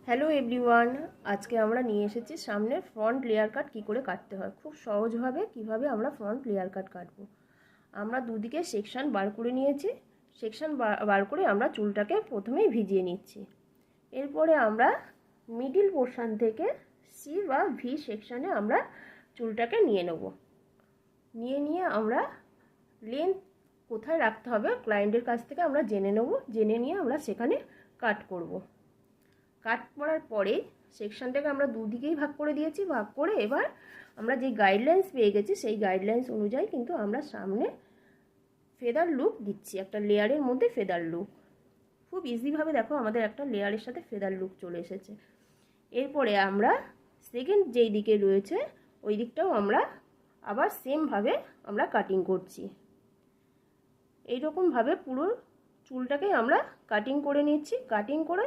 Hello everyone, আজকে আমরা নিয়ে এসেছি সামনে ফ্রন্ট লেয়ার কাট কী করে কাটতে হয়। খুব সহজভাবে কিভাবে আমরা ফ্রন্ট লেয়ার কাট কাটবো। আমরা দুদিকে সেকশন বার করে নিয়েছি। সেকশন বার করে আমরা চুলটাকে প্রথমেই ভিজিয়ে নিচ্ছি। এরপরে আমরা মিডিল পোর্শন থেকে সি বা ভি সেকশানে আমরা চুলটাকে নিয়ে নেব। নিয়ে আমরা লেন্থ কোথায় রাখতে হবে ক্লায়েন্টের কাছ থেকে আমরা জেনে নেব। জেনে নিয়ে আমরা সেখানে কাট করব। কাট করার পরে সেকশনটাকে আমরা দুদিকেই ভাগ করে দিয়েছি। ভাগ করে এবার আমরা যে গাইডলাইন্স পেয়ে গেছি সেই গাইডলাইন্স অনুযায়ী কিন্তু আমরা সামনে ফেদার লুক দিচ্ছি, একটা লেয়ারের মধ্যে ফেদার লুক। খুব ইজিভাবে দেখো আমাদের একটা লেয়ারের সাথে ফেদার লুক চলে এসেছে। এরপরে আমরা সেকেন্ড যেই দিকে রয়েছে ওই দিকটাও আমরা আবার সেমভাবে আমরা কাটিং করছি। এইরকমভাবে পুরো চুলটাকে আমরা কাটিং করে নিচ্ছি। কাটিং করে